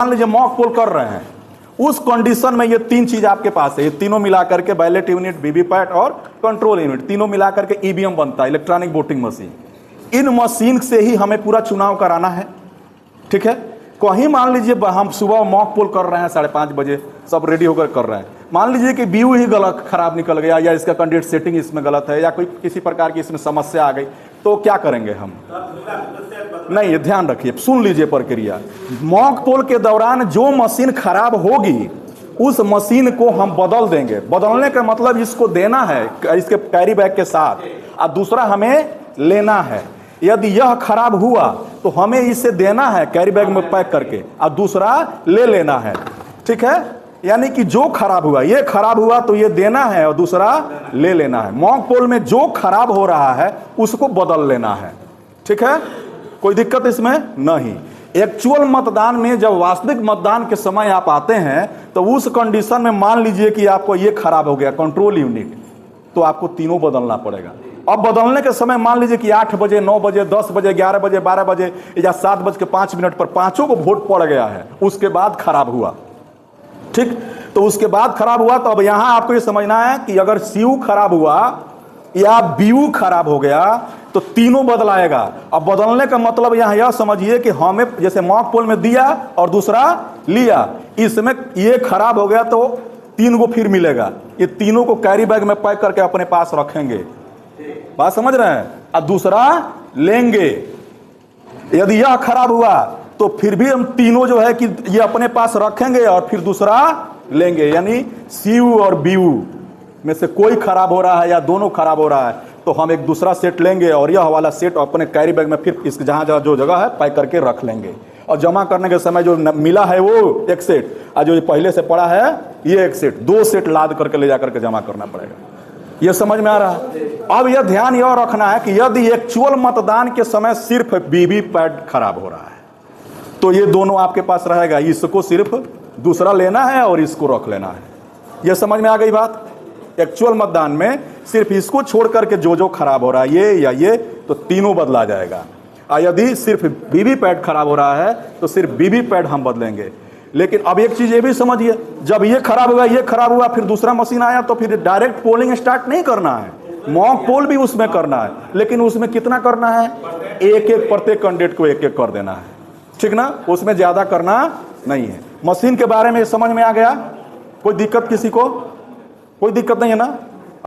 मान लीजिए mock poll कर रहे हैं, उस कंडीशन में ये तीन चीज आपके पास है, ये तीनों मिला करके बैलेट यूनिट, वीवीपैट और कंट्रोल यूनिट, तीनों मिला करके ईवीएम बनता है, इलेक्ट्रॉनिक वोटिंग मशीन। इन मशीन से ही हमें पूरा चुनाव कराना है, ठीक है। कहीं मान लीजिए हम सुबह मॉक पोल कर रहे हैं 5:30 बजे, सब रेडी होकर कर रहे हैं, मान लीजिए कि व्यू ही गलत खराब निकल गया, या इसका कैंडिडेट सेटिंग इसमें गलत है, या कोई किसी प्रकार की इसमें समस्या आ गई, तो क्या करेंगे हम? नहीं, ध्यान रखिए, सुन लीजिए प्रक्रिया। मॉक पोल के दौरान जो मशीन खराब होगी उस मशीन को हम बदल देंगे। बदलने का मतलब इसको देना है इसके कैरी बैग के साथ, और दूसरा हमें लेना है। यदि यह खराब हुआ तो हमें इसे देना है कैरी बैग में पैक करके, और दूसरा ले लेना है, ठीक है। यानी कि जो खराब हुआ, ये खराब हुआ तो ये देना है और दूसरा ले लेना है। मॉक पोल में जो खराब हो रहा है उसको बदल लेना है, ठीक है। कोई दिक्कत इसमें नहीं। एक्चुअल मतदान में जब वास्तविक मतदान के समय आप आते हैं तो उस कंडीशन में मान लीजिए कि आपको ये खराब हो गया कंट्रोल यूनिट, तो आपको तीनों बदलना पड़ेगा। अब बदलने के समय मान लीजिए कि 8 बजे, 9 बजे, 10 बजे, 11 बजे, 12 बजे या 7:05 पर पांचों को वोट पड़ गया है, उसके बाद खराब हुआ, ठीक। तो उसके बाद खराब हुआ, तो अब यहां आपको ये समझना है कि अगर सीयू खराब हुआ या बीयू खराब हो गया तो तीनों बदलाएगा। अब बदलने का मतलब यहां यह समझिए कि हमें जैसे मॉक पोल में दिया और दूसरा लिया, इसमें ये खराब हो गया तो 3 को फिर मिलेगा, ये तीनों को कैरी बैग में पैक करके अपने पास रखेंगे, बात समझ रहे हैं, और दूसरा लेंगे। यदि यह खराब हुआ तो फिर भी हम तीनों जो है कि ये अपने पास रखेंगे और फिर दूसरा लेंगे। यानी सीयू और बीयू में से कोई खराब हो रहा है या दोनों खराब हो रहा है तो हम एक दूसरा सेट लेंगे और यह वाला सेट अपने कैरी बैग में फिर इस जहां जहां जो जगह है पैक करके रख लेंगे। और जमा करने के समय जो मिला है वो एक सेट, और जो पहले से पड़ा है ये एक सेट, 2 सेट लाद करके ले जाकर के जमा करना पड़ेगा। ये समझ में आ रहा है? अब यह ध्यान यह रखना है कि यदि एक्चुअल मतदान के समय सिर्फ वीवीपैट खराब हो रहा है तो ये दोनों आपके पास रहेगा, इसको सिर्फ दूसरा लेना है और इसको रख लेना है। यह समझ में आ गई बात? एक्चुअल मतदान में सिर्फ इसको छोड़ करके जो जो खराब हो रहा है ये या ये, तो तीनों बदला जाएगा। और यदि सिर्फ वीवीपैट खराब हो रहा है तो सिर्फ वीवीपैट हम बदलेंगे। लेकिन अब एक चीज ये भी समझिए, जब ये खराब हुआ, ये खराब हुआ, फिर दूसरा मशीन आया तो फिर डायरेक्ट पोलिंग स्टार्ट नहीं करना है, मॉक पोल भी उसमें करना है। लेकिन उसमें कितना करना है? एक एक प्रत्येक कैंडिडेट को एक एक कर देना है, ठीक ना, उसमें ज्यादा करना नहीं है। मशीन के बारे में समझ में आ गया? कोई दिक्कत किसी को? कोई दिक्कत नहीं है ना?